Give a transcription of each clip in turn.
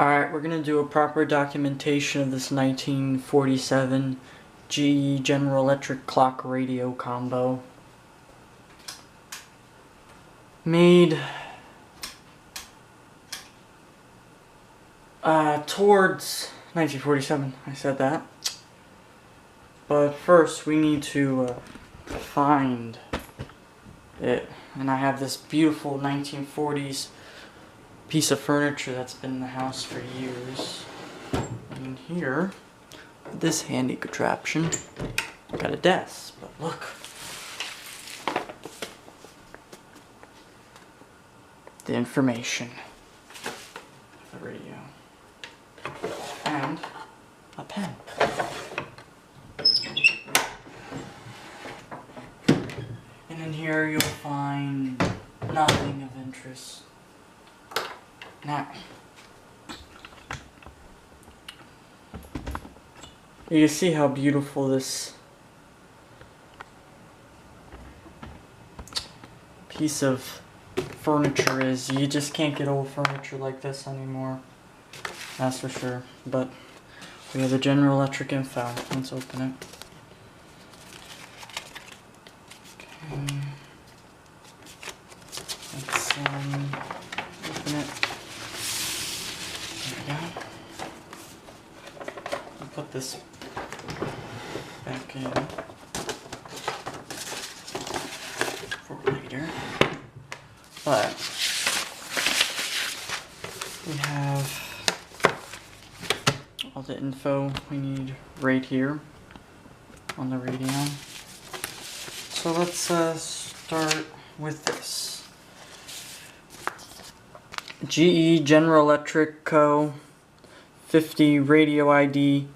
Alright, we're gonna do a proper documentation of this 1947 GE General Electric clock radio combo. Made towards 1947, I said that. But first we need to find it. And I have this beautiful 1940s piece of furniture that's been in the house for years. And here, this handy contraption, got a desk, but look. The information. The radio. And a pen. And in here you'll find nothing of interest. Now, you see how beautiful this piece of furniture is. You just can't get old furniture like this anymore. That's for sure. But we have the General Electric info. Let's open it. Okay. Let's open it. There we go. I'll put this back in for later. But we have all the info we need right here on the radio. So let's start with this. GE General Electric Co. 50 radio ID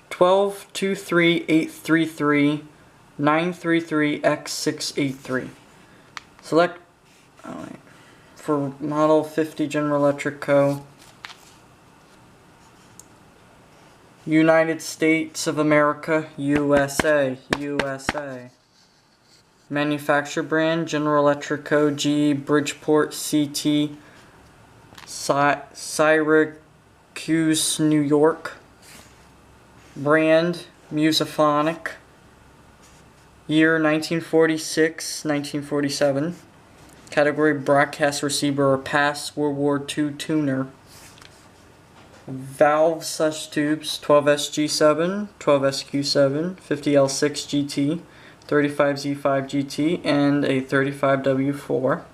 1223833 933X683. Select for model 50 General Electric Co. United States of America, USA, USA. Manufacturer brand General Electric Co. GE Bridgeport CT Syracuse, New York. Brand Musiphonic. Year 1946, 1947. Category broadcast receiver or past World War II tuner. Valve such tubes 12SG7, 12SQ7, 50L6 GT, 35Z5 GT, and a 35W4.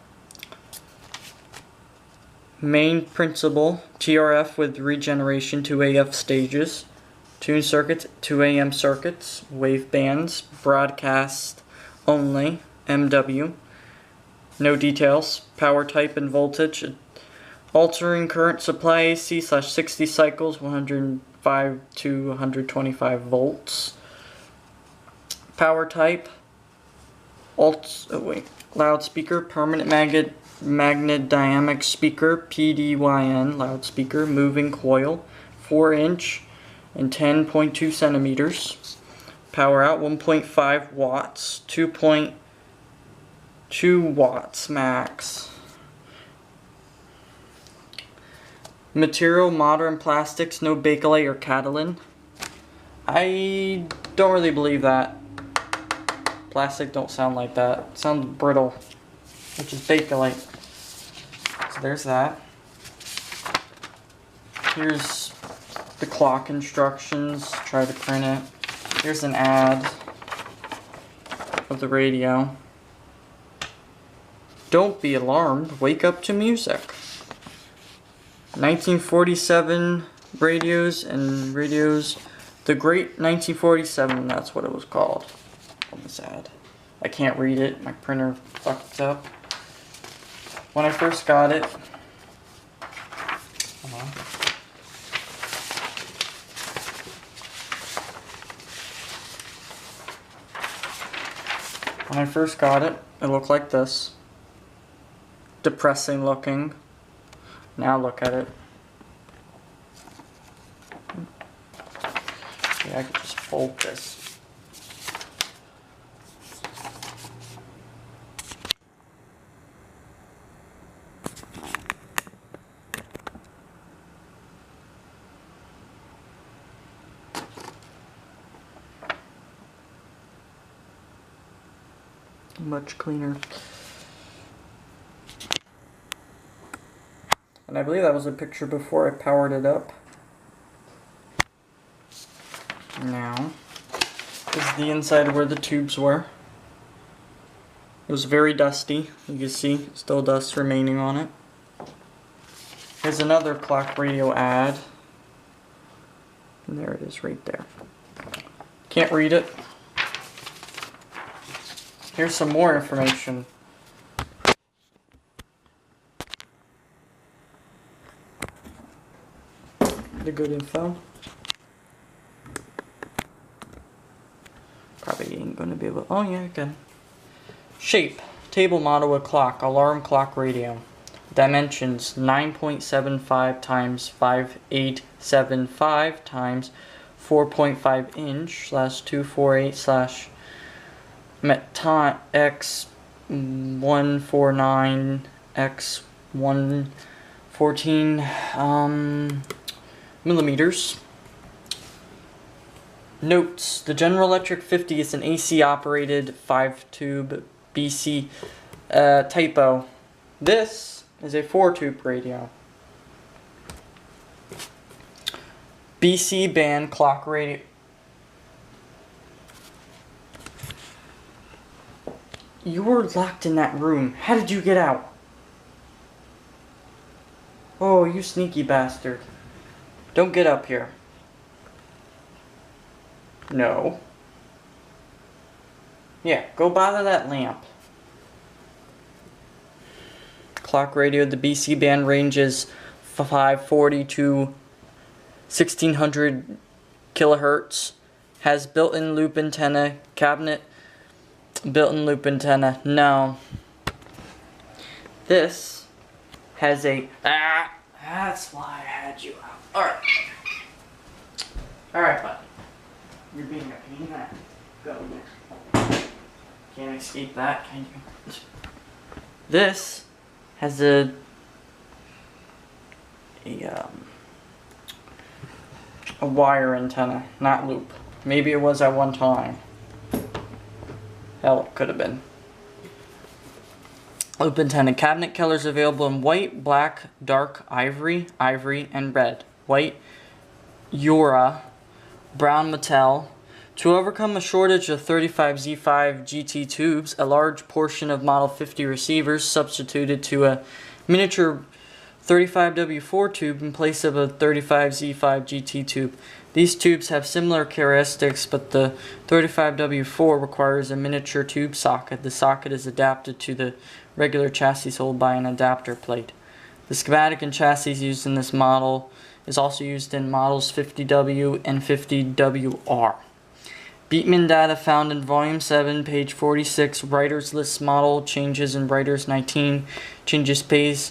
Main principle, TRF with regeneration 2AF stages. Tune circuits, 2AM circuits, wave bands, broadcast only, MW. No details, power type and voltage. Altering current supply AC / 60 cycles, 105 to 125 volts. Power type, loudspeaker, permanent magnet dynamic speaker, PDYN loudspeaker, moving coil, 4-inch and 10.2 centimeters. Power out 1.5 watts, 2.2 watts max. Material, modern plastics, no Bakelite or Catalin. I don't really believe that. Plastic don't sound like that. It sounds brittle, which is Bakelite. So there's that. Here's the clock instructions. Try to print it. Here's an ad of the radio. Don't be alarmed. Wake up to music. 1947 radios and radios. The Great 1947, that's what it was called on this ad. I can't read it, my printer fucked up. When I first got it, it looked like this. Depressing looking. Now look at it. Yeah, I could just fold this. Much cleaner. And I believe that was a picture before I powered it up. Now, this is the inside where the tubes were. It was very dusty. You can see still dust remaining on it. Here's another clock radio ad. And there it is right there. Can't read it. Here's some more information. The good info. Probably ain't gonna be able. Oh yeah, again. Shape: table model with clock, alarm clock radio. Dimensions: 9.75 times 5875 times 4.5 inch / 248 / x 149 x 114 millimeters. Notes: the General Electric 50 is an AC operated 5-tube BC. Typo: this is a 4-tube radio. BC band clock radio. You were locked in that room. How did you get out? Oh, you sneaky bastard. Don't get up here. No. Yeah, go bother that lamp. Clock radio, the BC band ranges 540 to 1600 kilohertz. Has built-in loop antenna. Cabinet built-in loop antenna. No. This has a... that's why I had you out. Alright. Alright, bud. You're being a pain in that. Go. Can't escape that, can you? This has a wire antenna, not loop. Maybe it was at one time. Hell, it could have been. Loop antenna. Cabinet colors available in white, black, dark ivory, and red. White, Ura, brown Mattel. To overcome a shortage of 35Z5 GT tubes, a large portion of Model 50 receivers substituted to a miniature 35W4 tube in place of a 35Z5 GT tube. These tubes have similar characteristics, but the 35W4 requires a miniature tube socket. The socket is adapted to the regular chassis sold by an adapter plate. The schematic and chassis used in this model is also used in models 50W and 50WR. Beatman data found in Volume 7, page 46. Writers list model changes in Writers 19. Changes page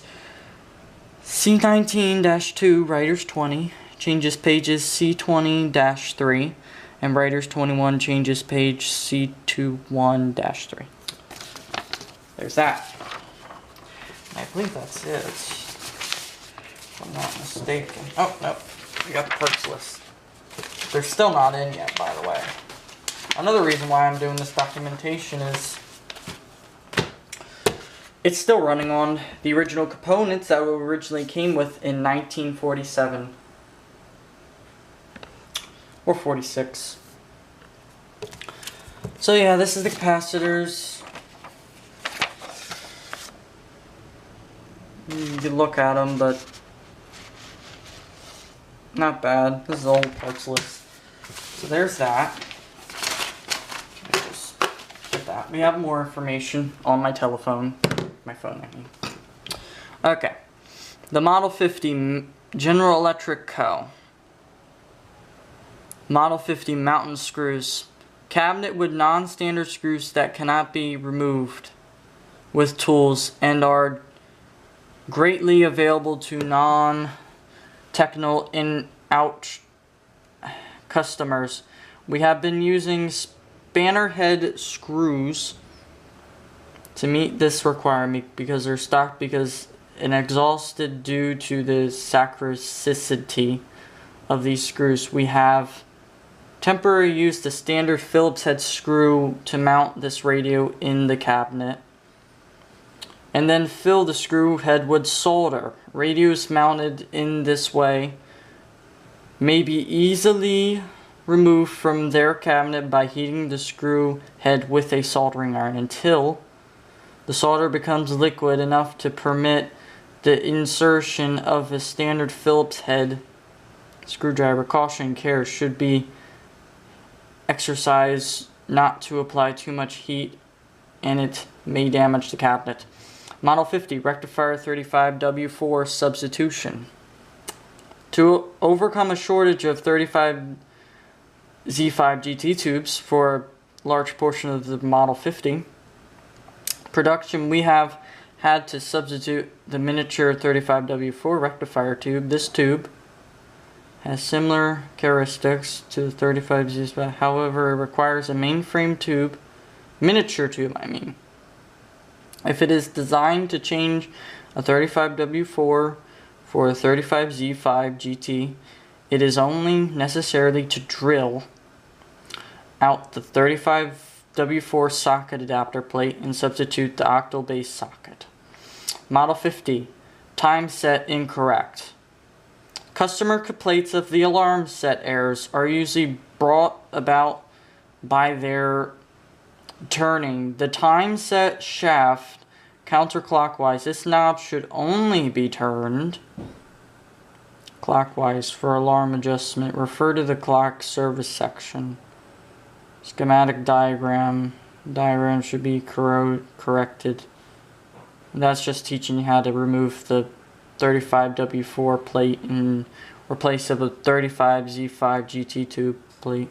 C19-2, Writers 20. Changes pages C20-3. And Writers 21 changes page C21-3. There's that. I believe that's it. If I'm not mistaken. Oh, no. We got the parts list. They're still not in yet, by the way. Another reason why I'm doing this documentation is it's still running on the original components that originally came with in 1947 or 46. So yeah, this is the capacitors. You can look at them, but not bad. This is the old parts list. So there's that. We have more information on my telephone. My phone, I mean. Okay. The Model 50 General Electric Co. Model 50 mountain screws. Cabinet with non-standard screws that cannot be removed with tools and are greatly available to non-technical in-out customers. We have been using spanner head screws to meet this requirement because they're stocked because and exhausted due to the scarcity of these screws. We have temporarily use the standard Phillips head screw to mount this radio in the cabinet. And then fill the screw head with solder. Radios mounted in this way may be easily removed from their cabinet by heating the screw head with a soldering iron until the solder becomes liquid enough to permit the insertion of a standard Phillips head screwdriver. Caution and care should be exercised not to apply too much heat, and it may damage the cabinet. Model 50 Rectifier 35W4 substitution. To overcome a shortage of 35 Z5 GT tubes for a large portion of the Model 50 production, we have had to substitute the miniature 35W4 rectifier tube. This tube has similar characteristics to the 35 Z5, however, it requires a mainframe tube, miniature tube I mean. If it is designed to change a 35W4 for a 35Z5 GT, it is only necessary to drill out the 35W4 socket adapter plate and substitute the octal base socket. Model 50, time set incorrect. Customer complaints of the alarm set errors are usually brought about by their turning the time set shaft counterclockwise. This knob should only be turned clockwise for alarm adjustment. Refer to the clock service section. Schematic diagram. Diagram should be corrected. That's just teaching you how to remove the 35W4 plate and replace it with 35Z5 GT tube plate.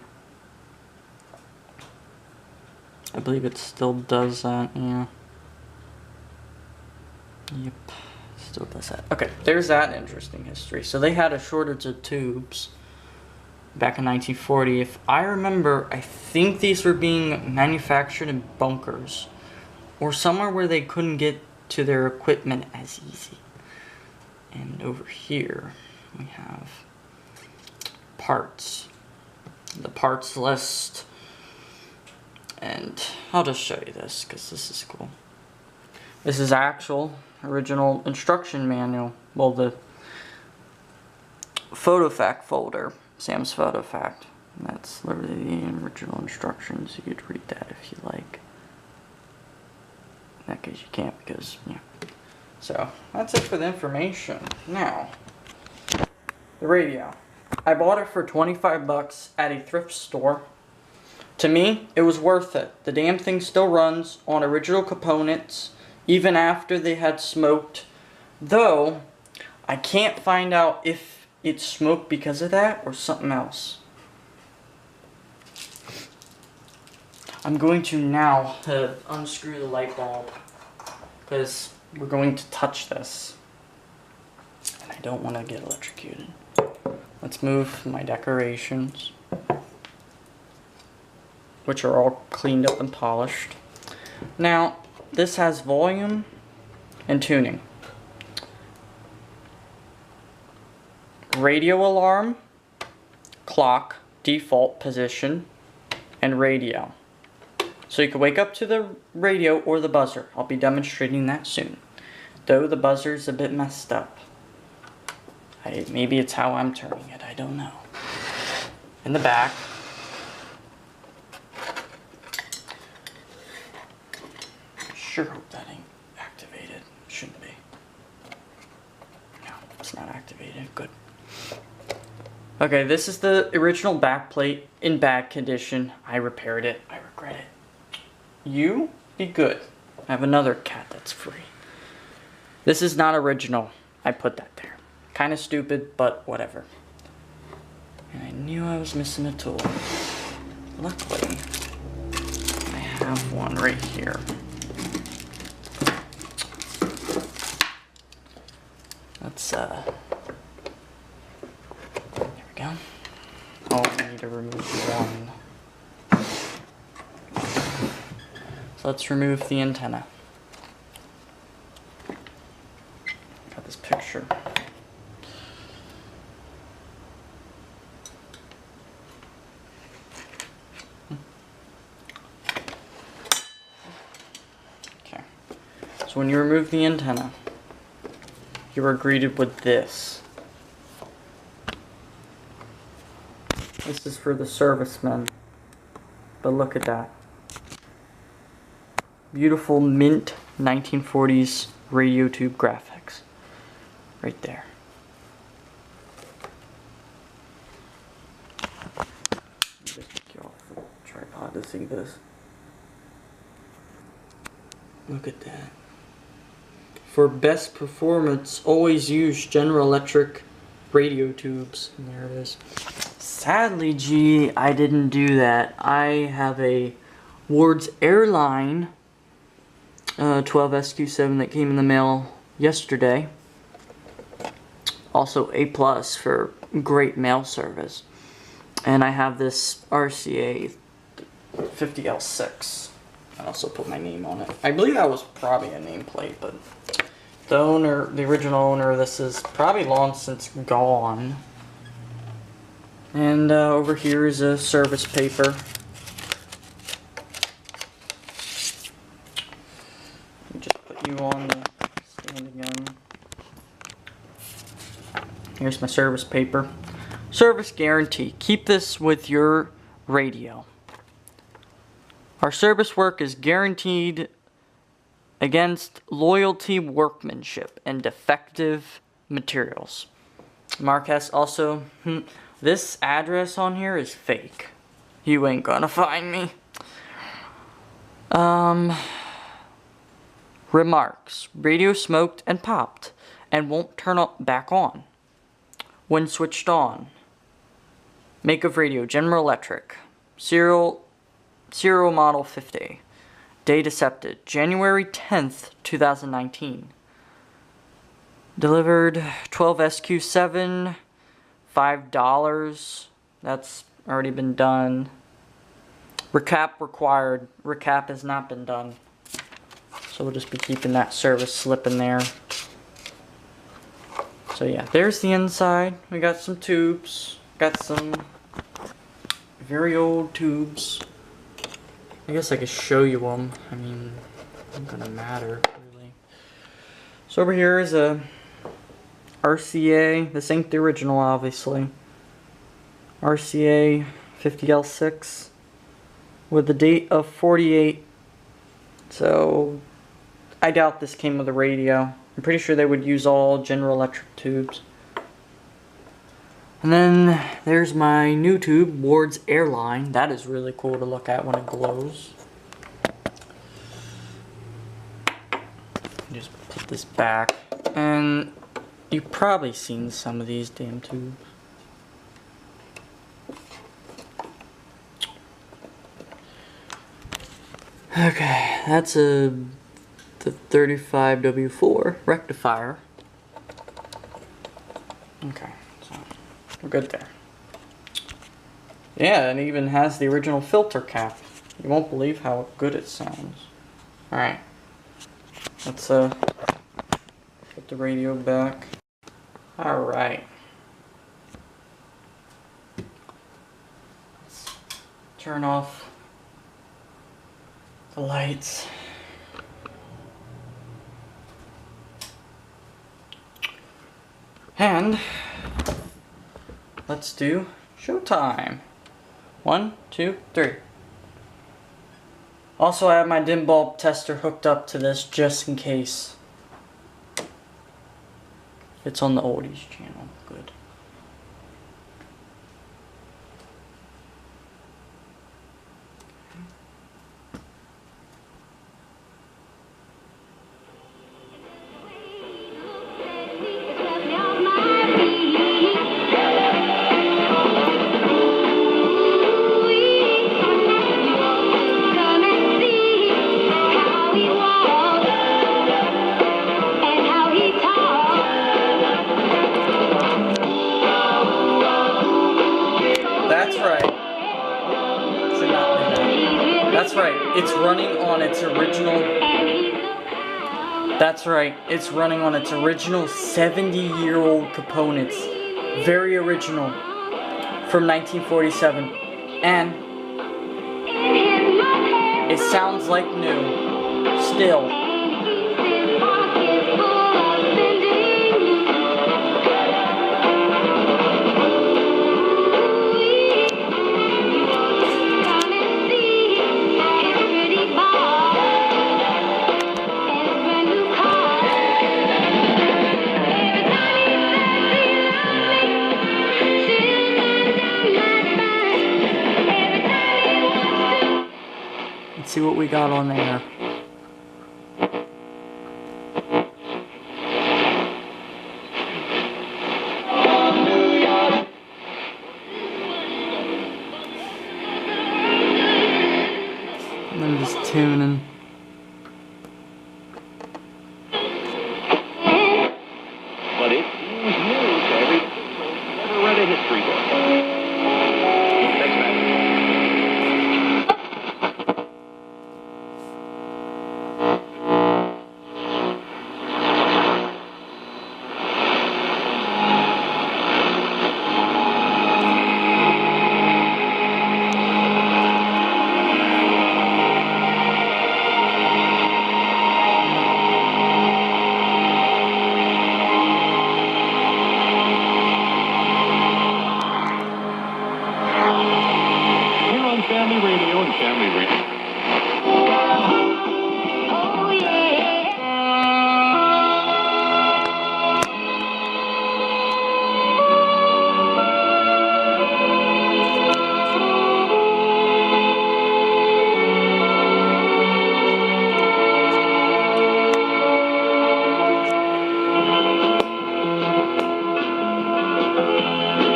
I believe it still does that, yeah. Yep, still does that. Okay, there's that interesting history. So they had a shortage of tubes back in 1940. If I remember, I think these were being manufactured in bunkers or somewhere where they couldn't get to their equipment as easy. And over here we have parts. The parts list. And I'll just show you this because this is cool. This is actual original instruction manual. Well, the PhotoFact folder, Sam's PhotoFact. That's literally the original instructions. You could read that if you like. In that case, you can't because, yeah. So, that's it for the information. Now, the radio. I bought it for 25 bucks at a thrift store. To me, it was worth it. The damn thing still runs on original components, even after they had smoked. Though, I can't find out if it smoked because of that or something else. I'm going to now unscrew the light bulb because we're going to touch this. And I don't want to get electrocuted. Let's move my decorations, which are all cleaned up and polished. Now, this has volume and tuning. Radio alarm, clock, default position, and radio. So you can wake up to the radio or the buzzer. I'll be demonstrating that soon. Though the buzzer's a bit messed up. Maybe it's how I'm turning it, I don't know. In the back, sure hope that ain't activated. Shouldn't be. No, it's not activated. Good. Okay, this is the original back plate in bad condition. I repaired it. I regret it. You be good. I have another cat that's free. This is not original. I put that there. Kind of stupid, but whatever. And I knew I was missing a tool. Luckily, I have one right here. Let's, there we go. Oh, I need to remove one. So let's remove the antenna. Got this picture. So when you remove the antenna, you are greeted with this. This is for the servicemen. But look at that. Beautiful mint 1940s radio tube graphics. Right there. Just take you off the tripod to see this. Look at that. For best performance, always use General Electric radio tubes. And there it is. Sadly, G, I didn't do that. I have a Ward's Airline 12SQ7 that came in the mail yesterday. Also A+ for great mail service. And I have this RCA 50L6. I also put my name on it. I believe that was probably a nameplate, but the owner, the original owner of this is probably long since gone. And over here is a service paper. Just put you on the stand again. Here's my service paper. Service guarantee. Keep this with your radio. Our service work is guaranteed against loyalty workmanship and defective materials. Mark has also, this address on here is fake. You ain't gonna find me. Remarks. Radio smoked and popped and won't turn back on when switched on. Make of radio, General Electric. Serial model 50. Date accepted, January 10th, 2019. Delivered 12SQ7, $5. That's already been done. Recap required. Recap has not been done. So we'll just be keeping that service slip in there. So yeah, there's the inside. We got some tubes. Got some very old tubes. I guess I could show you them. I mean, it ain't gonna matter, really. So over here is a RCA. This ain't the original, obviously. RCA 50L6 with the date of 48. So I doubt this came with a radio. I'm pretty sure they would use all General Electric tubes. And then there's my new tube, Ward's Airline. That is really cool to look at when it glows. Just put this back. And you've probably seen some of these damn tubes. Okay, that's the 35W4 rectifier. Okay, so we're good there. Yeah, it even has the original filter cap. You won't believe how good it sounds. Alright, let's put the radio back. Alright. Let's turn off the lights. And let's do showtime. 1, 2, 3. Also, I have my dim bulb tester hooked up to this just in case. It's on the oldies channel. Good. That's right, it's running on its original... That's right, it's running on its original 70-year-old components. Very original. From 1947. And it sounds like new. Still. see what we got on there. I'm just tuning. But it seems new to every never read a history book. Thanks, man. Family radio and family radio. Oh, yeah.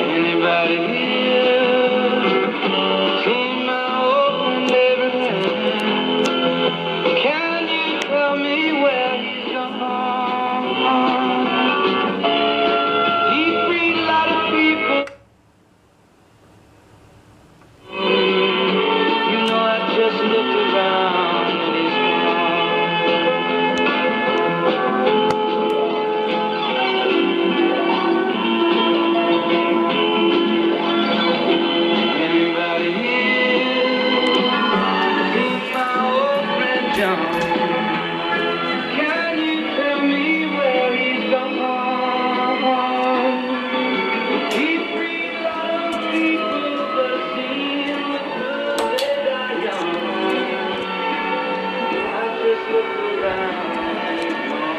Anybody here? Can you tell me where he's gone? He freed a lot of people. You know, I just looked around and he's gone. Anybody here? See my old friend John. Can you tell me where he's gone? He freed a lot of people, but seeing the good they die young. I just looked around and he's gone.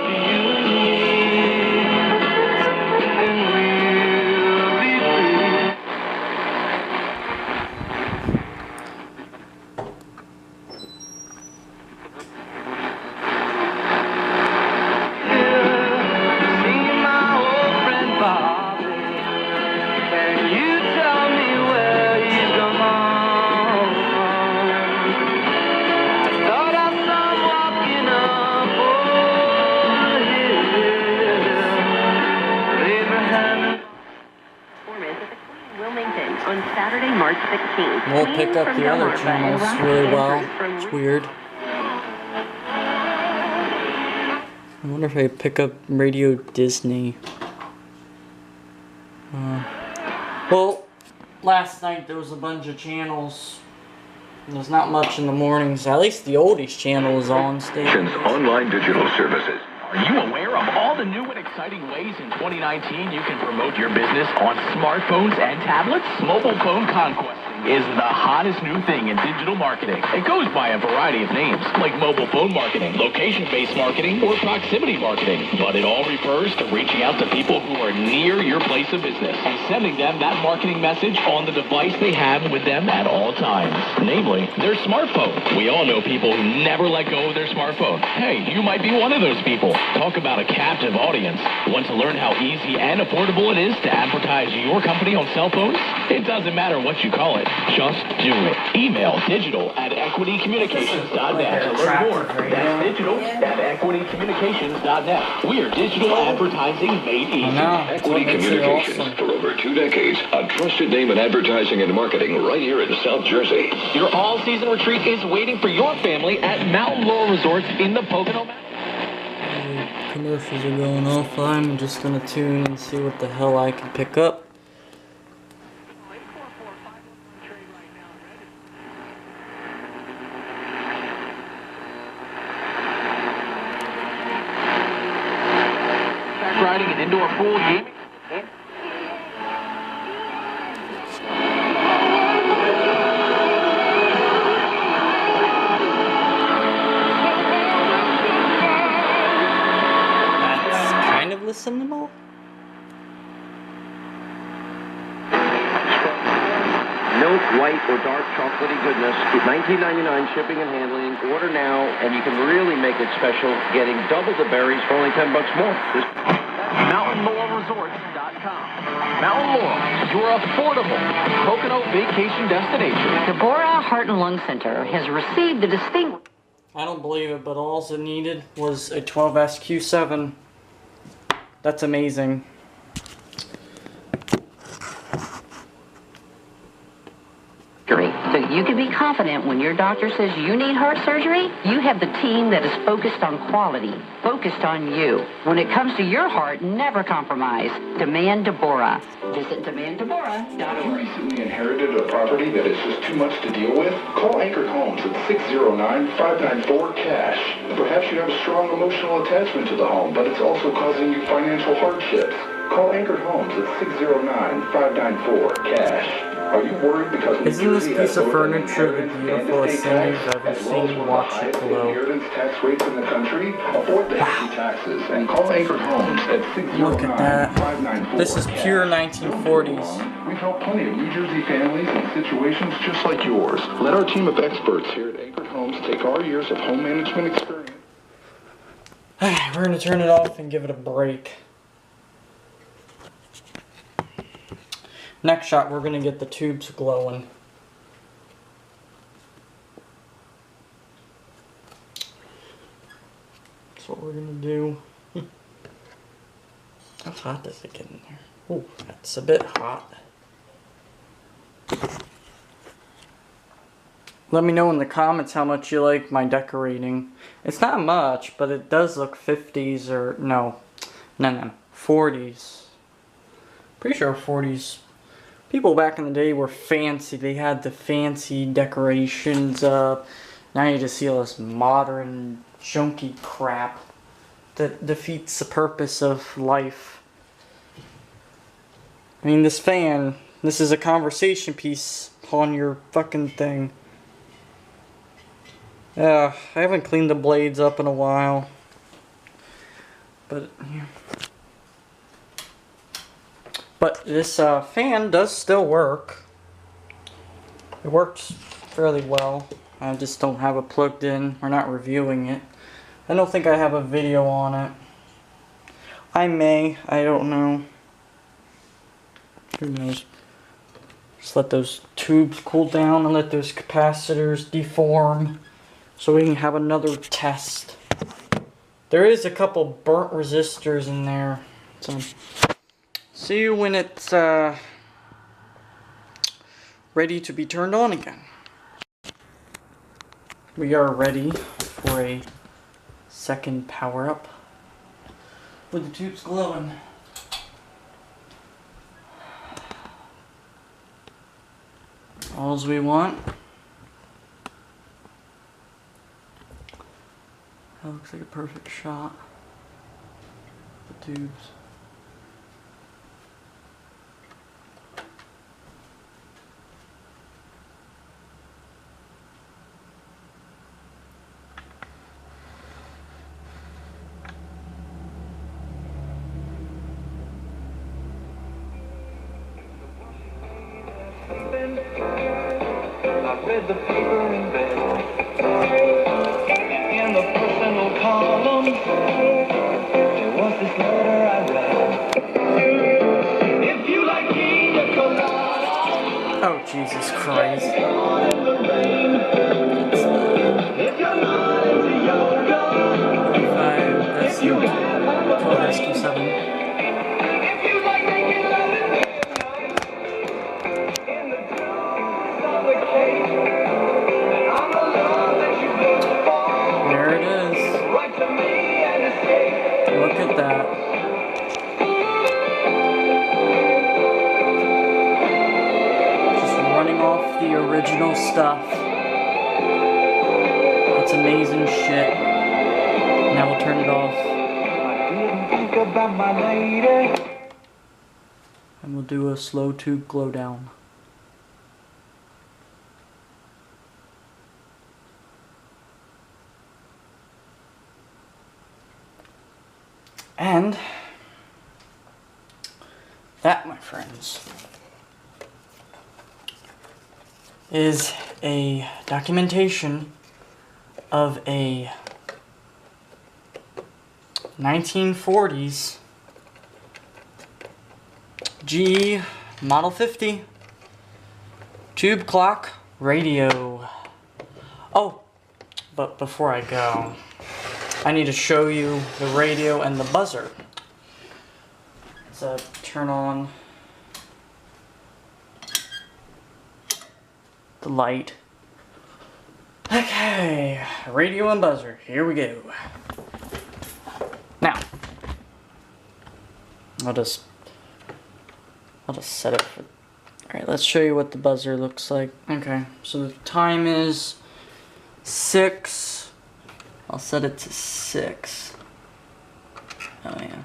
You and me, and we'll be free. See my old friend Bobby. Can you tell me where he's gone? I thought I saw him walking up on the hill. Abraham. Performance at the Queen Wilmington on Saturday, March 16th. We'll Queen pick up from the other Delmarva and channels Rock really well. Andrews from It's weird. I wonder if I pick up Radio Disney. Well, last night there was a bunch of channels. There's not much in the mornings. At least the oldies channel is on still. Online digital services. Are you aware of all the new and exciting ways in 2019 you can promote your business on smartphones and tablets? Mobile phone conquesting is the hottest new thing in digital marketing. It goes by a variety of names, like mobile phone marketing, location-based marketing, or proximity marketing. But it all refers to reaching out to people who are near your place of business and sending them that marketing message on the device they have with them at all times, namely their smartphone. We all know people who never let go of their smartphone. Hey, you might be one of those people. Talk about a captive audience. Want to learn how easy and affordable it is to advertise your company on cell phones? It doesn't matter what you call it. Just do it. Email digital@equitycommunications.net to learn more. That's digital@equitycommunications.net. We're digital advertising made easy. Equity Communications, for over 2 decades, a trusted name in advertising and marketing right here in South Jersey. Your all-season retreat is waiting for your family at Mountain Laurel Resorts in the Pocono Mountains. Commercials are going off. I'm just gonna tune and see what the hell I can pick up. Riding an indoor pool gaming. That's kind of listenable. Milk, white, or dark chocolatey goodness. $19.99 shipping and handling. Order now, and you can really make it special, getting double the berries for only $10 more. MountainLaurelResorts.com. Mountain Laurel, your affordable Pocono vacation destination. Deborah Heart and Lung Center has received the distinguished... I don't believe it, but all it needed was a 12SQ7. That's amazing. So you can be confident when your doctor says you need heart surgery, you have the team that is focused on quality, focused on you. When it comes to your heart, never compromise. Demand Deborah. Visit demanddeborah.org. Recently inherited a property that is just too much to deal with? Call Anchored Homes at 609-594-CASH. Perhaps you have a strong emotional attachment to the home, but it's also causing you financial hardships. Call Anchored Homes at 609-594-CASH. Are you worried because isn't this piece of furniture the beautifulest thing you've ever seen? Watch it below. Inheritance tax rates in the country? Avoid the hefty taxes and call Anchored Homes at 609-594-CASH. Look at that. This is pure 1940s. We've helped plenty of New Jersey families in situations just like yours. Let our team of experts here at Anchored Homes take our years of home management experience. We're going to turn it off and give it a break. Next shot, we're going to get the tubes glowing. That's what we're going to do. How hot does it get in there? Ooh, that's a bit hot. Let me know in the comments how much you like my decorating. It's not much, but it does look 50s or... No, 40s. Pretty sure 40s. People back in the day were fancy. They had the fancy decorations up. Now you just see all this modern, junky crap that defeats the purpose of life. I mean, this fan, this is a conversation piece on your fucking thing. I haven't cleaned the blades up in a while. But, yeah. But this fan does still work. It works fairly well. I just don't have it plugged in. We're not reviewing it. I don't think I have a video on it. I may. I don't know. Who knows? Just let those tubes cool down and let those capacitors deform so we can have another test. There is a couple burnt resistors in there. So see you when it's ready to be turned on again. We are ready for a second power up with the tubes glowing. Alls we want. That looks like a perfect shot. The tubes. I read the paper in bed. In the personal column, there was this letter I read. If you like pina colada, oh Jesus Christ. if you're not into yoga, That's the 12SQ7. if you like making love in the dunes of the cave, then I'm the love that you look for. There it is. Write to me and escape. Look at that. Just running off the original stuff. It's amazing shit. Now we'll turn it off. I didn't think about my lady. And we'll do a slow tube glow down. And that, my friends, is a documentation of a 1940s GE Model 50 tube clock radio. Oh, but before I go, I need to show you the radio and the buzzer. So turn on the light. Okay, radio and buzzer, here we go. Now, I'll just set it for, alright, let's show you what the buzzer looks like. Okay, so the time is 6, I'll set it to 6. Oh yeah.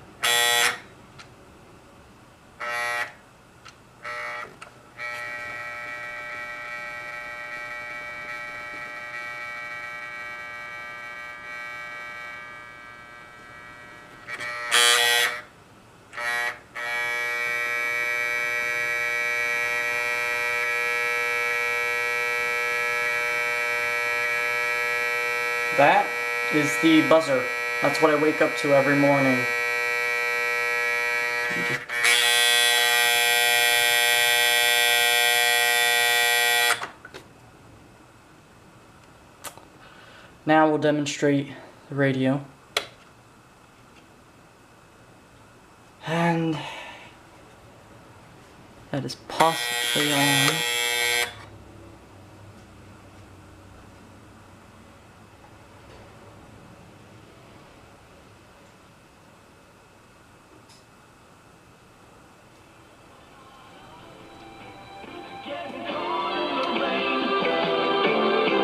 That is the buzzer. That's what I wake up to every morning. Now we'll demonstrate the radio. And that is possibly on.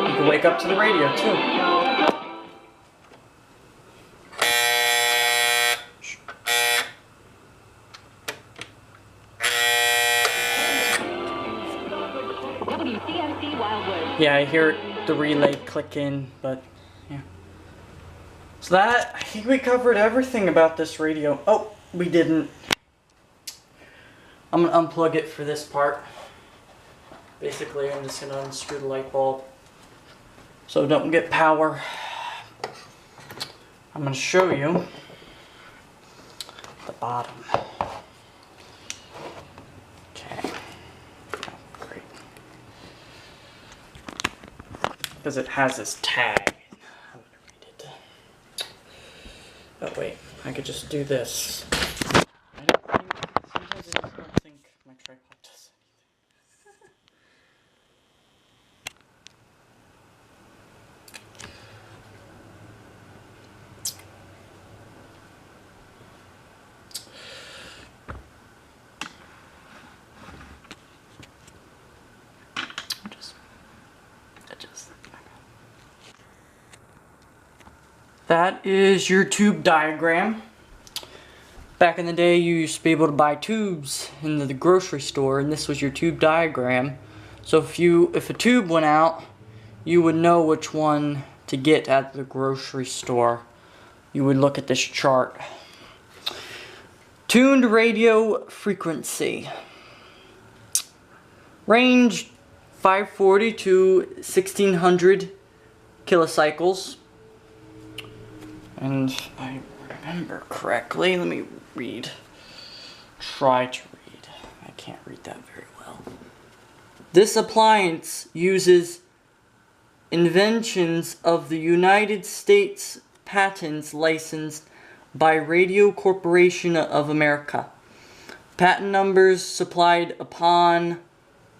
You can wake up to the radio too. WCMC Wildwood. Yeah, I hear the relay click in, but yeah. So that, I think we covered everything about this radio. Oh, we didn't. I'm gonna unplug it for this part. Basically, I'm just gonna unscrew the light bulb so don't get power. I'm gonna show you the bottom. Okay. Oh, great. Because it has this tag. I'm gonna read it. Oh wait, I could just do this. I don't think, sometimes I just don't think my tripod does That is your tube diagram. Back in the day, you used to be able to buy tubes in the grocery store, and this was your tube diagram. So if a tube went out, you would know which one to get at the grocery store. You would look at this chart. Tuned radio frequency. Range 540 to 1600 kilocycles. And if I remember correctly, let me read. Try to read. I can't read that very well. This appliance uses inventions of the United States patents licensed by Radio Corporation of America. Patent numbers supplied upon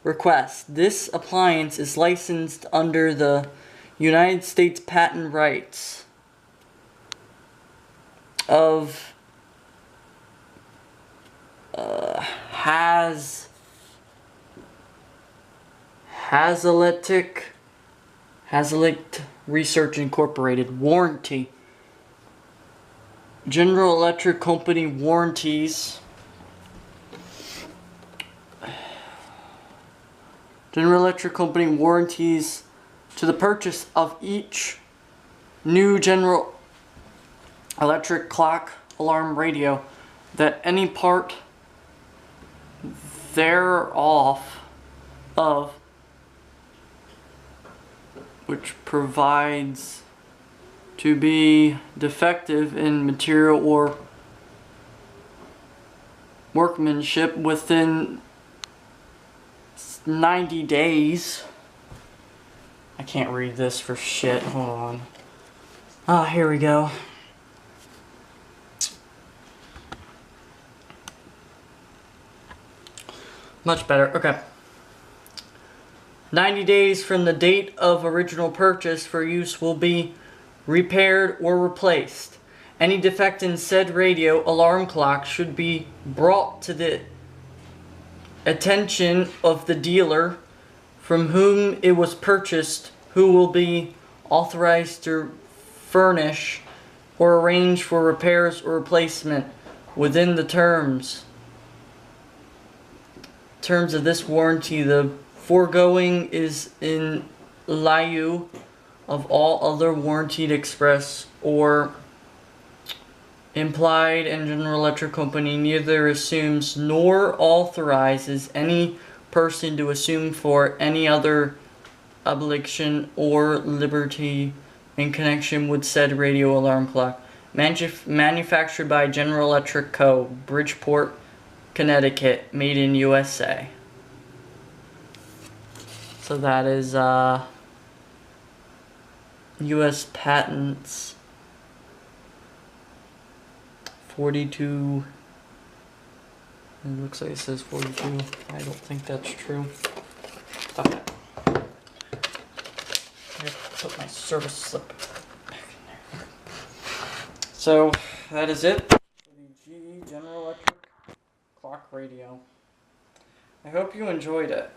request. This appliance is licensed under the United States patent rights of Hazlitt Research Incorporated. Warranty. General Electric Company warranties. General Electric Company warranties to the purchase of each new General Electric clock alarm radio, that any part thereof of which provides to be defective in material or workmanship within 90 days. I can't read this for shit. Hold on. Ah, here we go. Much better. Okay. 90 days from the date of original purchase for use will be repaired or replaced. Any defect in said radio alarm clock should be brought to the attention of the dealer from whom it was purchased, who will be authorized to furnish or arrange for repairs or replacement within the terms of this warranty. The foregoing is in lieu of all other warranted express or implied, and General Electric Company neither assumes nor authorizes any person to assume for any other obligation or liberty in connection with said radio alarm clock. Manufactured by General Electric Co., Bridgeport, Connecticut, made in USA. So that is US patents 42. It looks like it says 42. I don't think that's true. Stop that. I have to put my service slip back in there. So that is it for the GE General Electric clock radio. I hope you enjoyed it.